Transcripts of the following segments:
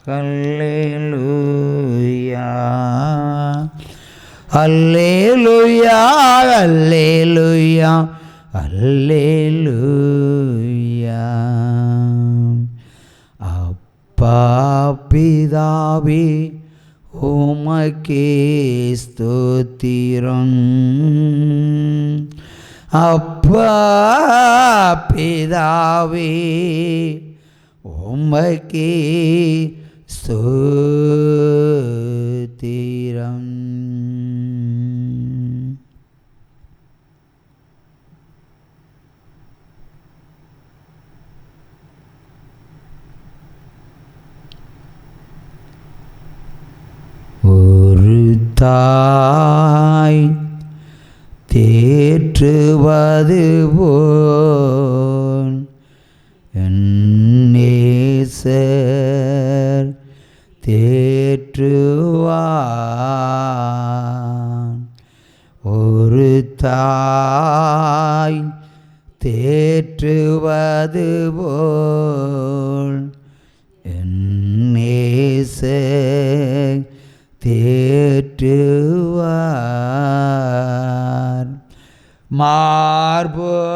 அல்லேலூயா அல்லேலூயா அல்லேலூயா அல்லேலூயா. அப்பா பிதாவே உமக்கே ஸ்தோத்திரம். அப்பா பிதாவே உமக்கே ஸ்தோத்திரம். ஒரு தாய் தேற்றுவது போல் என் நேசர் தேற்றுவான். ஒரு தாய் தேற்றுவது போல் என் நேசர் தேற்றுவார். மார்போடு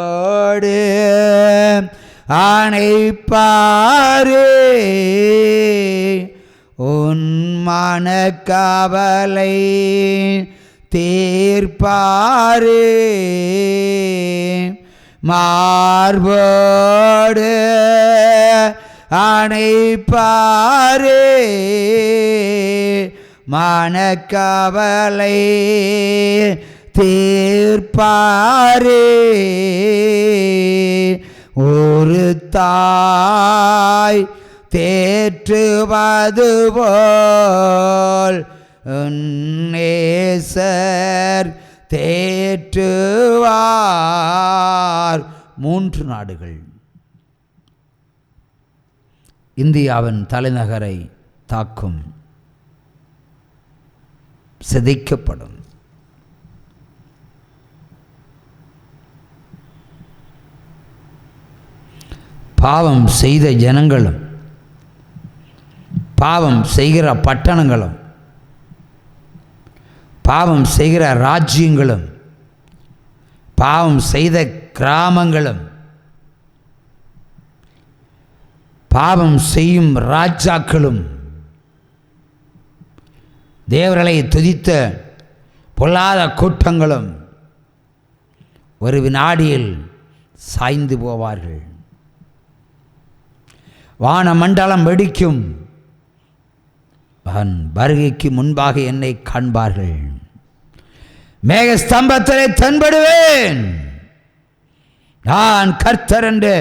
அணைப்பாரே உன் மனக்கவலை தீர்ப்பாரே. மார்போடு அணைப்பாரே மனக்கவலை தீர்ப்பாரே. ஒரு தாய் தேற்றுவது போல் நேசர் தேற்றுவார். 3 நாடுகள் இந்தியாவின் தலைநகரை தாக்கும், சிதைக்கப்படும். பாவம் செய்த ஜனங்களும் பாவம் செய்கிற பட்டணங்களும் பாவம் செய்கிற ராஜ்யங்களும் பாவம் செய்த கிராமங்களும் பாவம் செய்யும் ராஜாக்களும் தேவர்களை துதித்த பொல்லாத கூட்டங்களும் ஒரு வினாடியில் சாய்ந்து போவார்கள். வானமண்டலம் வெடிக்கும். அவன் வருகைக்கு முன்பாக என்னை காண்பார்கள். மேக ஸ்தம்பத்திலே தென்படுவேன். நான் கர்த்தர் என்று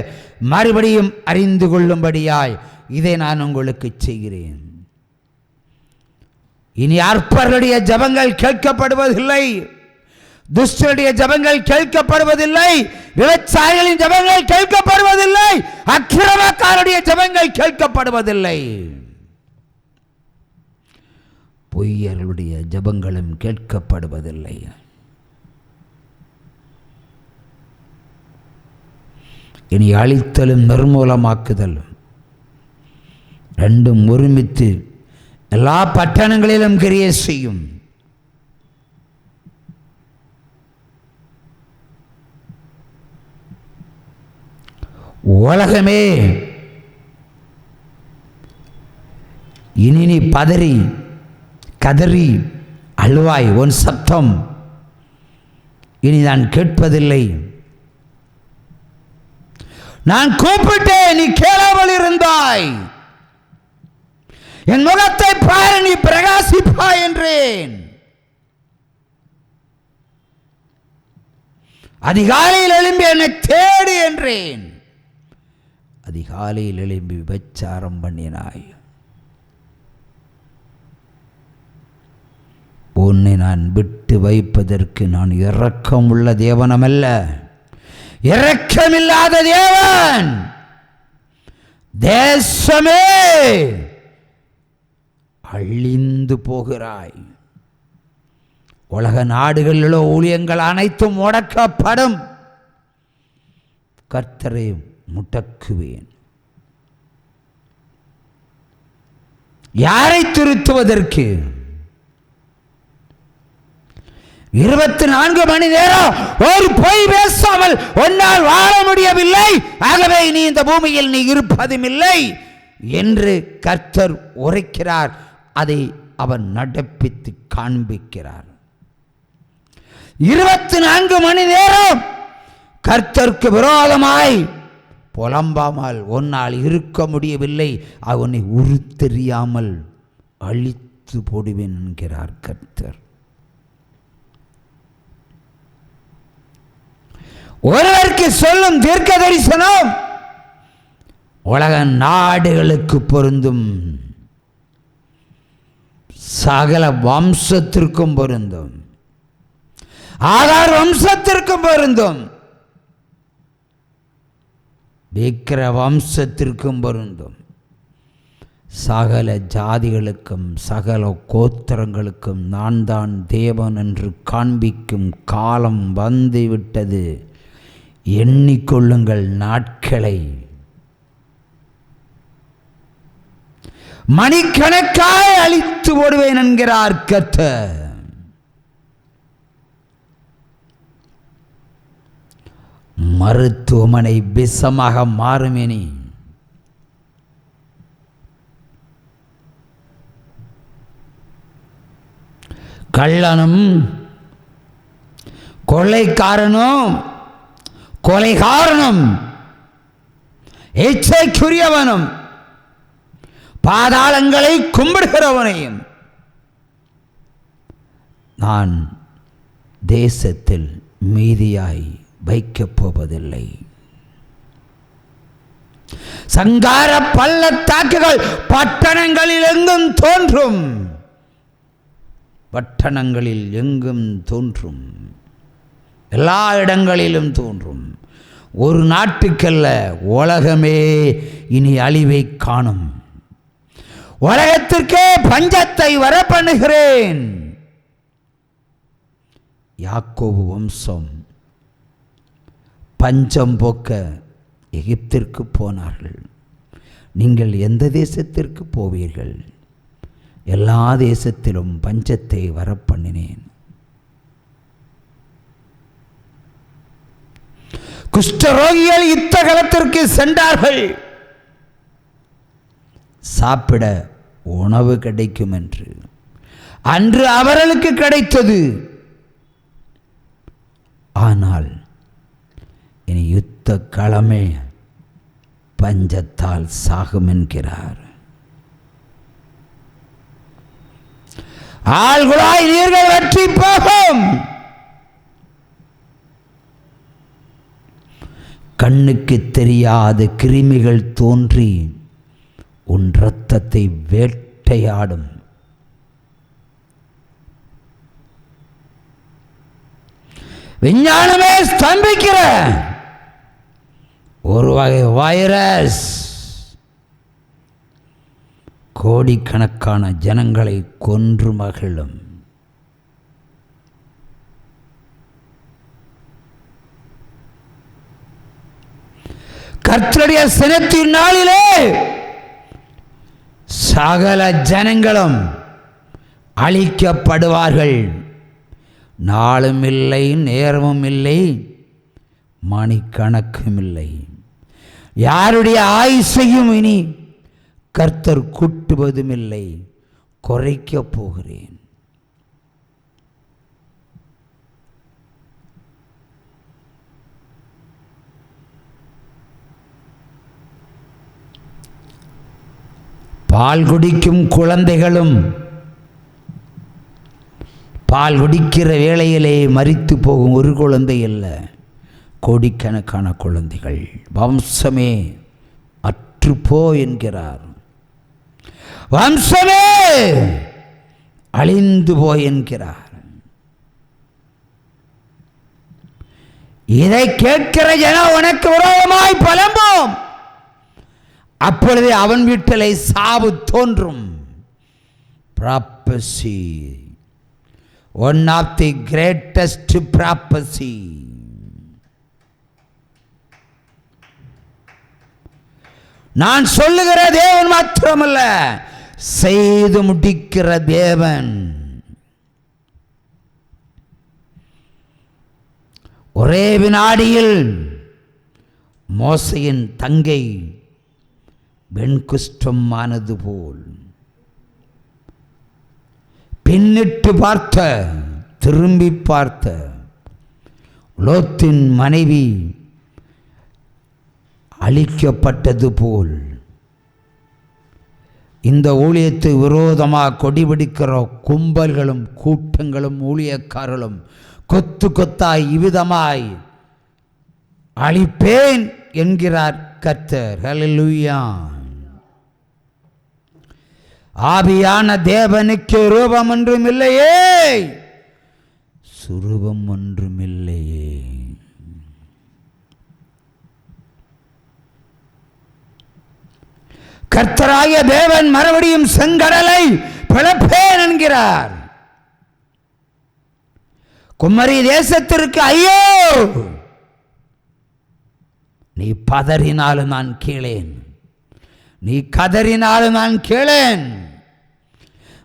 மறுபடியும் அறிந்து கொள்ளும்படியாய் இதை நான் உங்களுக்கு செய்கிறேன். இனி அற்பர்களுடைய ஜபங்கள் கேட்கப்படுவதில்லை, துஷ்டருடைய ஜபங்கள் கேட்கப்படுவதில்லை, விவசாயிகளின் ஜபங்கள் கேட்கப்படுவதில்லை, அக்கிரமக்காரருடைய ஜபங்கள் கேட்கப்படுவதில்லை, பொய்யர்களுடைய ஜபங்களும் கேட்கப்படுவதில்லை. இனி அழித்தலும் நிர்மூலமாக்குதலும் ரெண்டும் ஒருமித்து எல்லா பட்டணங்களிலும் கிரியை செய்யும். உலகமே இனி நீ பதறி கதறி அழுவாய். உன் சத்தம் இனி நான் கேட்பதில்லை. நான் கூப்பிட்டேன், நீ கேளாமல் இருந்தாய். என் முகத்தை பாரு, நீ பிரகாசிப்பாய் என்றேன். அதிகாலையில் எழும்பி என்னை தேடு என்றேன். அதிகாலையில் எழும்பி விபச்சாரம் பண்ணினாய். உன்னை நான் விட்டு வைப்பதற்கு நான் இரக்கம் உள்ள தேவனமல்ல, இரக்கமில்லாத தேவன். தேசமே அழிந்து போகிறாய். உலக நாடுகளிலோ ஊழியங்கள் அனைத்தும் முடக்கப்படும். கர்த்தரை முடக்குவேன். யாரை திருத்துவதற்கு? 24 மணி நேரம் ஒரு பொய் பேசாமல் உன்னால் வாழ முடியவில்லை, ஆகவே நீ இந்த பூமியில் நீ இருப்பதும் இல்லை என்று கர்த்தர் உரைக்கிறார். அதை அவர் நடப்பித்து காண்பிக்கிறார். 24 மணி நேரம் கர்த்தருக்கு விரோதமாய் புலம்பாமல் உன்னால் இருக்க முடியவில்லை, அவனை உருத்தெரியாமல் அழித்து போடுவேன் என்கிறார் கர்த்தர். ஒருவருக்கு சொல்லும் தீர்க்க தரிசனம் உலக நாடுகளுக்கு பொருந்தும், சகல வம்சத்திற்கும் பொருந்தும், ஆகார் வம்சத்திற்கும் பொருந்தும், விக்கிர வம்சத்திற்கும் பொருந்தும், சகல ஜாதிகளுக்கும் சகல கோத்திரங்களுக்கும் நான் தான் தேவன் என்று காண்பிக்கும் காலம் வந்துவிட்டது. எண்ணிக்கொள்ளுங்கள் நாட்களை. மணிக்கணக்காய் அழித்து போடுவேன் என்கிறார் கர்த்தர். மருத்துவமனை விஷமாக மாறுமேனி, கள்ளனும் கொள்ளைக்காரனும் கொலைகாரனும் இச்சைக்குரியவனும் பாதாளங்களை கும்பிடுகிறவனையும் நான் தேசத்தில் மீதியாய் வைக்கப் போவதில்லை. சங்கார பள்ளத்தாக்குகள் பட்டணங்களில் எங்கும் தோன்றும், பட்டணங்களில் எங்கும் தோன்றும், எல்லா இடங்களிலும் தோன்றும். ஒரு நாட்டுக்கல்ல, உலகமே இனி அழிவை காணும். உலகத்திற்கே பஞ்சத்தை வர பண்ணுகிறேன். யாக்கோபு வம்சம் பஞ்சம் போக்க எகிப்திற்கு போனார்கள். நீங்கள் எந்த தேசத்திற்கு போவீர்கள்? எல்லா தேசத்திலும் பஞ்சத்தை வரப்பண்ணினேன். குஷ்டரோகிகள் யுத்தகலத்திற்கு சென்றார்கள், சாப்பிட உணவு கிடைக்கும் என்று. அன்று அவர்களுக்கு கிடைத்தது. ஆனால் இனி யுத்த களமே பஞ்சத்தால் சாகும் என்கிறார். ஆழ்குழாய் நீர்கள் வற்றி போகும். கண்ணுக்கு தெரியாத கிருமிகள் தோன்றி உன் இரத்தத்தை வேட்டையாடும். விஞ்ஞானமே ஸ்தம்பிக்கிற ஒரு வகை வைரஸ் கோடிக்கணக்கான ஜனங்களை கொன்று மகிழும். கர்த்தருடைய சினத்தின் நாளிலே சகல ஜனங்களும் அழிக்கப்படுவார்கள். நாளும் இல்லை, நேரமும் இல்லை, மணிக்கணக்கும் இல்லை. யாருடைய ஆயுசையும் இனி கர்த்தர் கூட்டுவதும் இல்லை, குறைக்கப் போகிறேன். பால் குடிக்கும் குழந்தைகளும் பால் குடிக்கிற வேளையிலே மரித்து போகும் ஒரு குழந்தை அல்ல, கோடிக்கணக்கான குழந்தைகள். வம்சமே அற்றுப்போ என்கிறார். வம்சமே அழிந்து போய் என்கிறார். இதை கேட்கிற ஜனம் உனக்கு விரோதமாய் பலம்போம். அப்பொழுதே அவன் வீட்டிலே சாவு தோன்றும். prophecy, one of the greatest prophecy. நான் சொல்லுகிற தேவன் மாத்திரமல்ல, செய்து முடிக்கிற தேவன். ஒரே வினாடியில் மோசையின் தங்கை வெண்குஷ்டம் ஆனது போல் பின்னிட்டு பார்த்த, திரும்பி பார்த்த லோத்தின் மனைவி அழிக்கப்பட்டது போல் இந்த ஊழியத்தை விரோதமாக கொடிபிடிக்கிற கும்பல்களும் கூட்டங்களும் ஊழியக்காரர்களும் கொத்து கொத்தாய் இவ்விதமாய் அழிப்பேன் என்கிறார் கர்த்தர். ஹல்லேலூயா. ஆவியான தேவனுக்கு ரூபம் ஒன்றும் இல்லையே, சுரூபம் ஒன்றும் இல்லையே. கர்த்தராகிய தேவன் மறுபடியும் செங்கடலை பிளப்பேன் என்கிறார். குமரி தேசத்திற்கு ஐயோ, நீ பதறினாலும் நான் கேளேன், நீ கதறினாலும் நான் கேளேன்.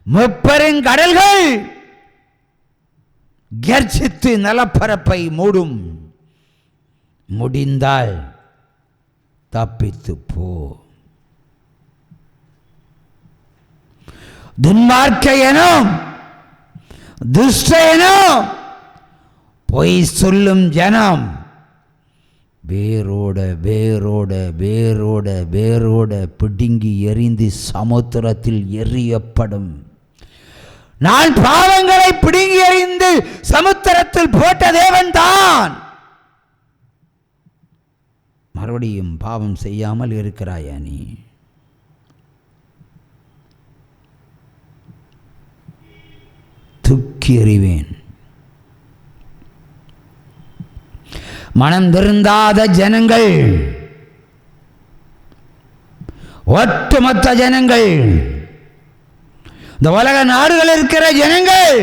முப்பெருங்கடல்கள் கர்ஜித்து நிலப்பரப்பை மூடும், முடிந்தால் தப்பித்து போ. துன்மார்க்கையனும் துஷ்டனும் பொய் சொல்லும் ஜனம் வேரோட வேரோட வேரோட வேரோட பிடுங்கி எறிந்து சமுத்திரத்தில் எறியப்படும். நான் பாவங்களை பிடுங்கி எறிந்து சமுத்திரத்தில் போட்ட தேவன் தான். மறுபடியும் பாவம் செய்யாமல் இருக்கிறாயா நீ? தூக்கி எறிவேன். மனம் திருந்தாத ஜனங்கள், ஒட்டுமொத்த ஜனங்கள், இந்த உலக நாடுகள் இருக்கிற ஜனங்கள்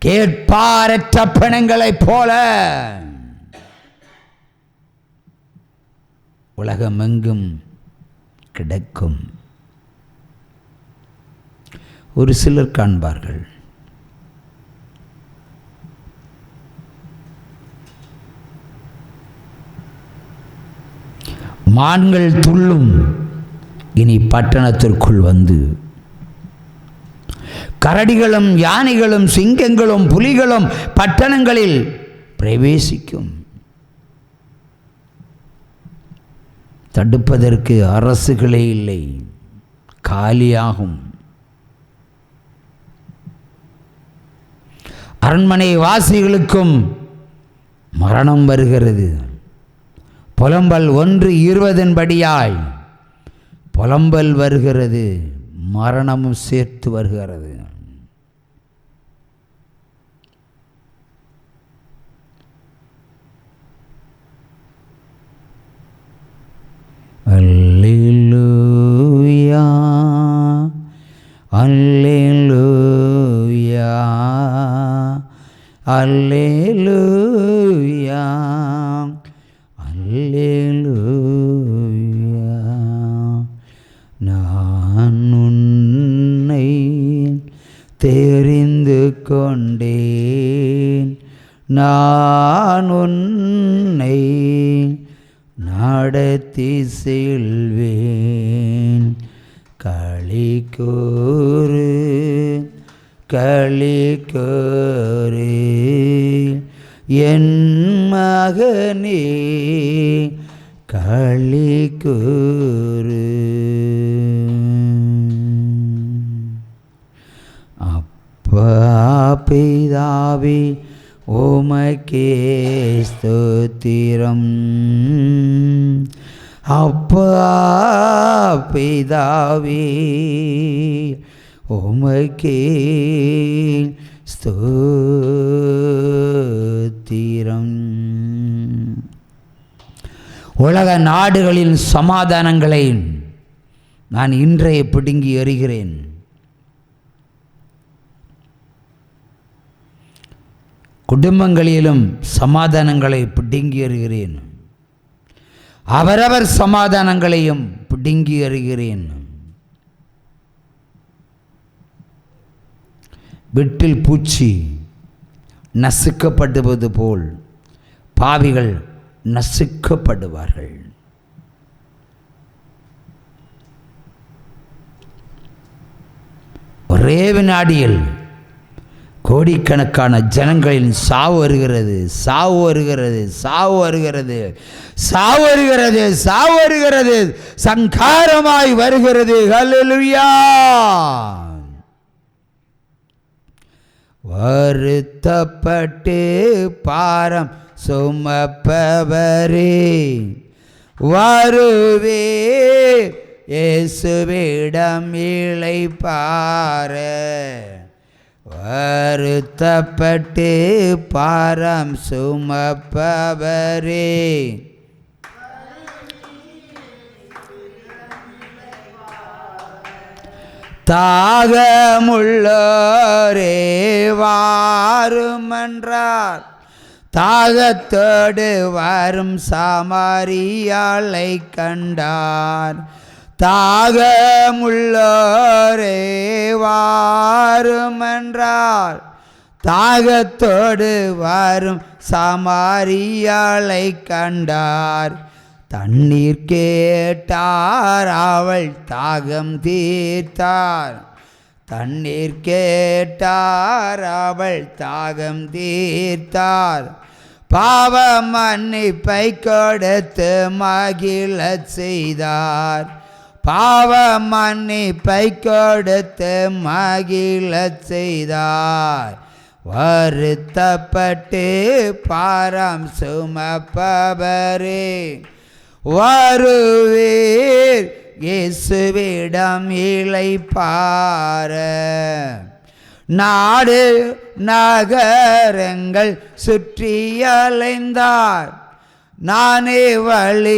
கேட்பாரற்ற பிணங்களைப் போல உலகமெங்கும் கிடக்கும். ஒரு சிலர் காண்பார்கள், மான்கள் துள்ளும் இனி பட்டணத்திற்குள் வந்து, கரடிகளும் யானைகளும் சிங்கங்களும் புலிகளும் பட்டணங்களில் பிரவேசிக்கும். தடுப்பதற்கு அரசுகளே இல்லை, காலியாகும். அரண்மனை வாசிகளுக்கும் மரணம் வருகிறது. புலம்பல் 1:20 படியாய் புலம்பல் வருகிறது, மரணமும் சேர்த்து வருகிறது. அல்லேலூயா அல்லேலூயா அல்லேலூயா அல்லேலூயா. நான் உன்னை தெரிந்து கொண்டேன், நான் உன்னை நடத்தி செல்வேன். களி கூறு களி கூறு என் மகனே, களி கூறு. அப்பா பிதாவே உமக்கே ஸ்தோத்திரம். அப்பா பிதாவே உமக்கே ஸ்தோத்திரம். உலக நாடுகளின் சமாதானங்களை நான் இன்றைய பிடுங்கி எறிகிறேன். குடும்பங்களிலும் சமாதானங்களை பிடுங்கி எறிகிறேன். அவரவர் சமாதானங்களையும் பிடுங்கி எறிகிறேன். விட்டில் பூச்சி நசுக்கப்படுவது போல் பாவிகள் நசுக்கப்படுவார்கள். ஒரே வினாடியில் கோடிக்கணக்கான ஜனங்களின் சாவு வருகிறது, சாவு வருகிறது, சாவு வருகிறது, சாவு வருகிறது, சாவு வருகிறது, சங்காரமாய் வருகிறது. ஹல்லேலூயா. வருத்தப்பட்டு பாரம் சுமப்பவரே வருவே இயேசுவிடம் இளைப்பாற. வருத்தப்பட்டு பாரம் சுமப்பவரே தாகமுள்ளோரே வாருமென்றார். தாகத்தோடு வரும் சமாரியாளை கண்டார். தாகமுள்ளோரே வாருமென்றார். தாகத்தோடு வரும் சமாரியாளை கண்டார். தண்ணீர் கேட்டார், அவள் தாகம் தீர்த்தார். தண்ணீர் கேட்டார், அவள் தாகம் தீர்த்தார். பாவ மன்னிப்பை கொடுத்து மகிழச் செய்தார். பாவ மன்னிப்பை கொடுத்து மகிழச் செய்தார். வருத்தப்பட்டு பாரம் சுமப்பவரே வருவீர் இயேசுவிடம் இளைப்பாற. நாடு நகரங்கள் சுற்றி அலைந்தார். நானே வழி